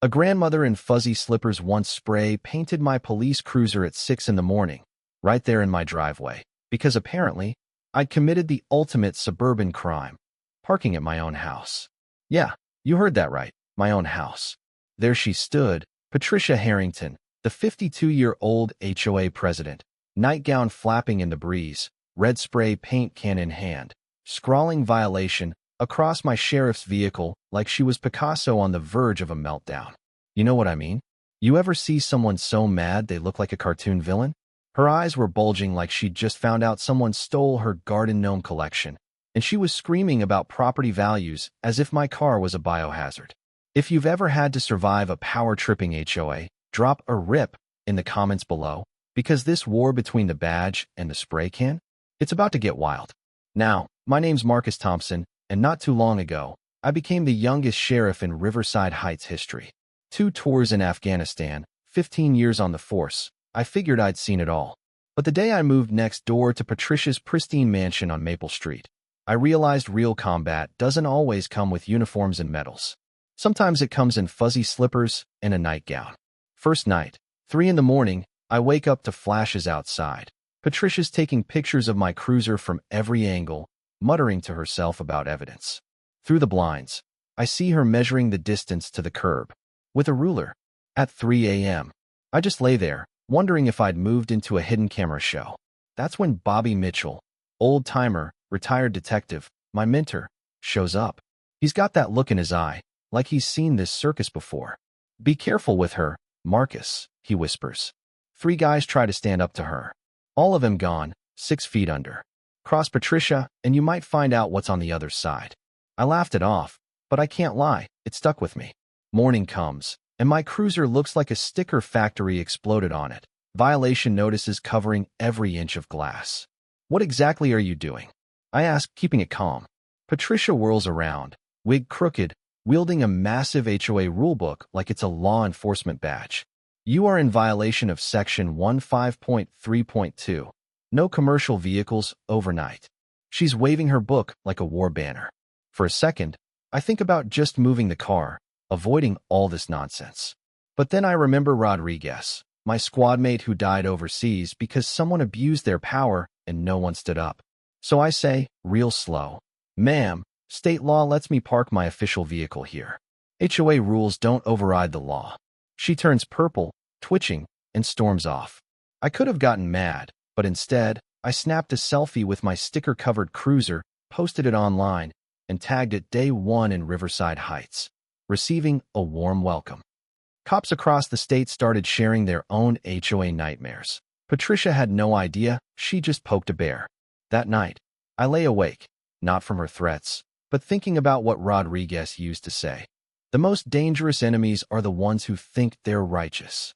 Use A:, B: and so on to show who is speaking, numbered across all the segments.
A: A grandmother in fuzzy slippers once spray painted my police cruiser at 6 in the morning, right there in my driveway, because apparently I'd committed the ultimate suburban crime, parking at my own house. Yeah, you heard that right, my own house. There she stood, Patricia Harrington, the 52-year-old HOA president, nightgown flapping in the breeze, red spray paint can in hand, scrawling violation across my sheriff's vehicle like she was Picasso on the verge of a meltdown. You know what I mean? You ever see someone so mad they look like a cartoon villain? Her eyes were bulging like she'd just found out someone stole her garden gnome collection, and she was screaming about property values as if my car was a biohazard. If you've ever had to survive a power-tripping HOA, drop a RIP in the comments below, because this war between the badge and the spray can, it's about to get wild. Now, my name's Marcus Thompson, and not too long ago, I became the youngest sheriff in Riverside Heights history. 2 tours in Afghanistan, 15 years on the force. I figured I'd seen it all. But the day I moved next door to Patricia's pristine mansion on Maple Street, I realized real combat doesn't always come with uniforms and medals. Sometimes it comes in fuzzy slippers and a nightgown. First night, 3 in the morning, I wake up to flashes outside. Patricia's taking pictures of my cruiser from every angle, muttering to herself about evidence. Through the blinds, I see her measuring the distance to the curb with a ruler. At 3 a.m., I just lay there, wondering if I'd moved into a hidden camera show. That's when Bobby Mitchell, old-timer, retired detective, my mentor, shows up. He's got that look in his eye, like he's seen this circus before. "Be careful with her, Marcus," he whispers. 3 guys try to stand up to her. All of them gone, 6 feet under. Cross Patricia, and you might find out what's on the other side. I laughed it off, but I can't lie, it stuck with me. Morning comes, and my cruiser looks like a sticker factory exploded on it. Violation notices covering every inch of glass. "What exactly are you doing?" I ask, keeping it calm. Patricia whirls around, wig crooked, wielding a massive HOA rulebook like it's a law enforcement badge. "You are in violation of Section 15.3.2. No commercial vehicles overnight." She's waving her book like a war banner. For a second, I think about just moving the car, avoiding all this nonsense. But then I remember Rodriguez, my squad mate who died overseas because someone abused their power and no one stood up. So I say, real slow, "Ma'am, state law lets me park my official vehicle here. HOA rules don't override the law." She turns purple, twitching, and storms off. I could have gotten mad, but instead, I snapped a selfie with my sticker-covered cruiser, posted it online, and tagged it Day 1 in Riverside Heights, receiving a warm welcome. Cops across the state started sharing their own HOA nightmares. Patricia had no idea, she just poked a bear. That night, I lay awake, not from her threats, but thinking about what Rodriguez used to say. The most dangerous enemies are the ones who think they're righteous.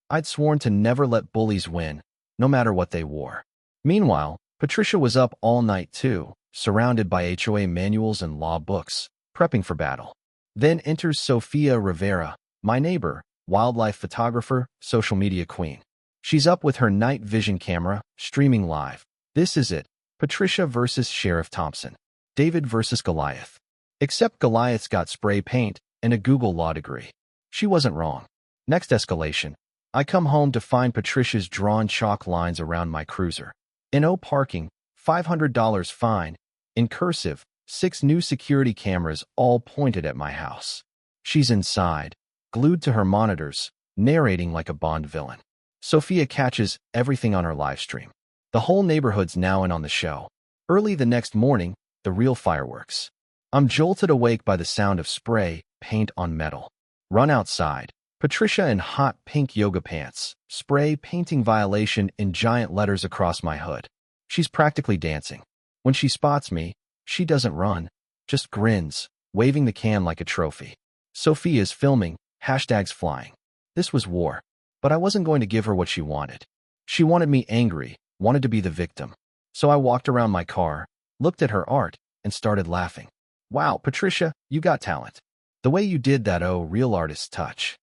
A: I'd sworn to never let bullies win, no matter what they wore. Meanwhile, Patricia was up all night too, surrounded by HOA manuals and law books, prepping for battle. Then enters Sofia Rivera, my neighbor, wildlife photographer, social media queen. She's up with her night vision camera, streaming live. This is it, Patricia versus Sheriff Thompson. David versus Goliath. Except Goliath's got spray paint and a Google law degree. She wasn't wrong. Next escalation. I come home to find Patricia's drawn chalk lines around my cruiser. No parking, $500 fine. In cursive, 6 new security cameras all pointed at my house. She's inside, glued to her monitors, narrating like a Bond villain. Sophia catches everything on her live stream. The whole neighborhood's now in on the show. Early the next morning, the real fireworks. I'm jolted awake by the sound of spray, paint on metal. Run outside. Patricia in hot pink yoga pants, spray painting violation in giant letters across my hood. She's practically dancing. When she spots me, she doesn't run, just grins, waving the can like a trophy. Sophia's filming, hashtags flying. This was war, but I wasn't going to give her what she wanted. She wanted me angry, wanted to be the victim. So I walked around my car, looked at her art, and started laughing. "Wow, Patricia, you got talent. The way you did that, oh, real artist touch."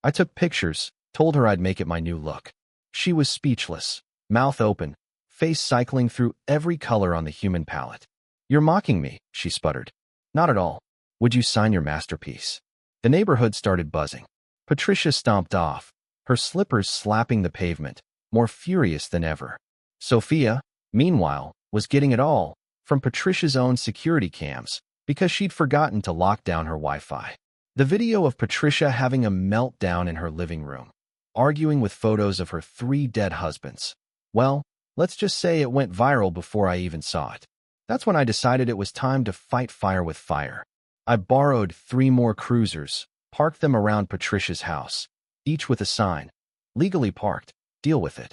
A: I took pictures, told her I'd make it my new look. She was speechless, mouth open, face cycling through every color on the human palette. "You're mocking me," she sputtered. "Not at all. Would you sign your masterpiece?" The neighborhood started buzzing. Patricia stomped off, her slippers slapping the pavement, more furious than ever. Sophia, meanwhile, was getting it all from Patricia's own security cams because she'd forgotten to lock down her Wi-Fi. The video of Patricia having a meltdown in her living room, arguing with photos of her 3 dead husbands. Well, let's just say it went viral before I even saw it. That's when I decided it was time to fight fire with fire. I borrowed 3 more cruisers, parked them around Patricia's house, each with a sign, "Legally parked, deal with it."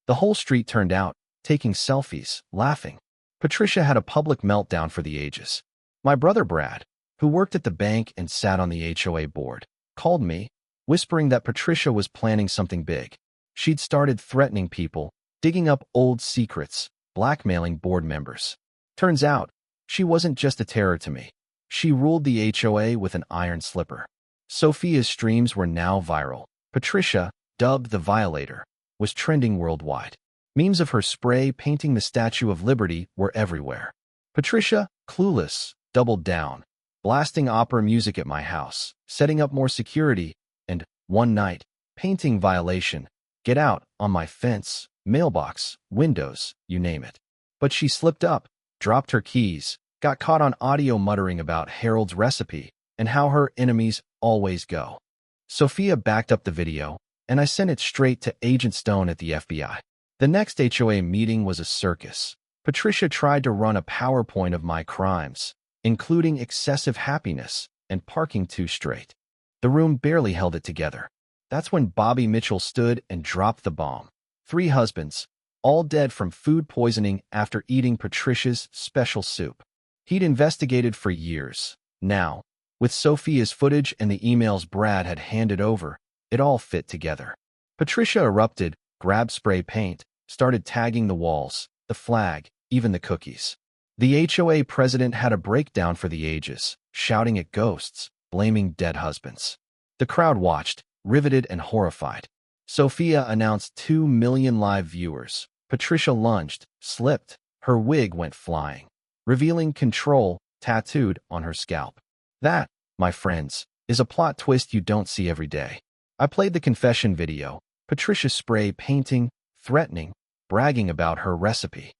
A: The whole street turned out, taking selfies, laughing. Patricia had a public meltdown for the ages. My brother Brad, who worked at the bank and sat on the HOA board, called me, whispering that Patricia was planning something big. She'd started threatening people, digging up old secrets, blackmailing board members. Turns out, she wasn't just a terror to me. She ruled the HOA with an iron slipper. Sophia's streams were now viral. Patricia, dubbed the Violator, was trending worldwide. Memes of her spray painting the Statue of Liberty were everywhere. Patricia, clueless, doubled down, blasting opera music at my house, setting up more security, and, one night, painting violation, get out, on my fence, mailbox, windows, you name it. But she slipped up, dropped her keys, got caught on audio muttering about Harold's recipe and how her enemies always go. Sophia backed up the video, and I sent it straight to Agent Stone at the FBI. The next HOA meeting was a circus. Patricia tried to run a PowerPoint of my crimes, including excessive happiness and parking too straight. The room barely held it together. That's when Bobby Mitchell stood and dropped the bomb. 3 husbands, all dead from food poisoning after eating Patricia's special soup. He'd investigated for years. Now, with Sophia's footage and the emails Brad had handed over, it all fit together. Patricia erupted, grabbed spray paint, started tagging the walls, the flag, even the cookies. The HOA president had a breakdown for the ages, shouting at ghosts, blaming dead husbands. The crowd watched, riveted and horrified. Sophia announced 2 million live viewers. Patricia lunged, slipped, her wig went flying, revealing control tattooed on her scalp. That, my friends, is a plot twist you don't see every day. I played the confession video, Patricia spray painting, threatening, bragging about her recipe.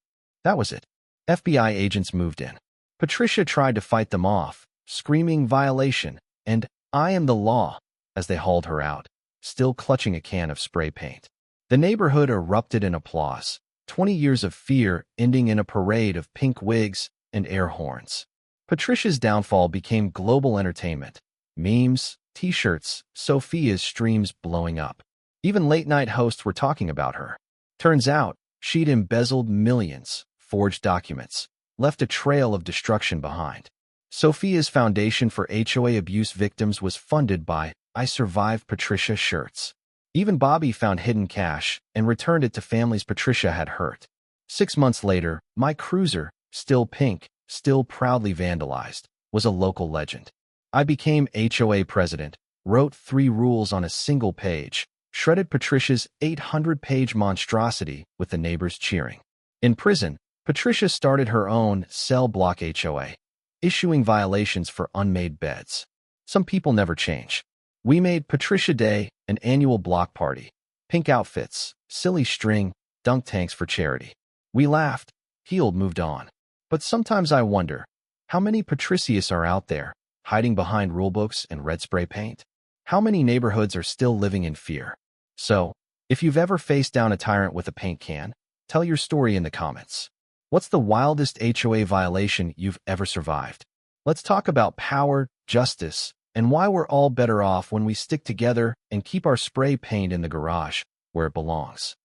A: That was it. FBI agents moved in. Patricia tried to fight them off, screaming violation and "I am the law" as they hauled her out, still clutching a can of spray paint. The neighborhood erupted in applause, 20 years of fear ending in a parade of pink wigs and air horns. Patricia's downfall became global entertainment. Memes, t-shirts, Sophia's streams blowing up. Even late-night hosts were talking about her. Turns out, she'd embezzled millions, forged documents, left a trail of destruction behind. Sophia's foundation for HOA abuse victims was funded by I Survived Patricia shirts. Even Bobby found hidden cash and returned it to families Patricia had hurt. 6 months later, my cruiser, still pink, still proudly vandalized, was a local legend. I became HOA president, wrote 3 rules on a single page, shredded Patricia's 800-page monstrosity with the neighbors cheering. In prison, Patricia started her own cell block HOA, issuing violations for unmade beds. Some people never change. We made Patricia Day an annual block party, pink outfits, silly string, dunk tanks for charity. We laughed, healed, moved on. But sometimes I wonder, how many Patricias are out there, hiding behind rulebooks and red spray paint? How many neighborhoods are still living in fear? So, if you've ever faced down a tyrant with a paint can, tell your story in the comments. What's the wildest HOA violation you've ever survived? Let's talk about power, justice, and why we're all better off when we stick together and keep our spray paint in the garage where it belongs.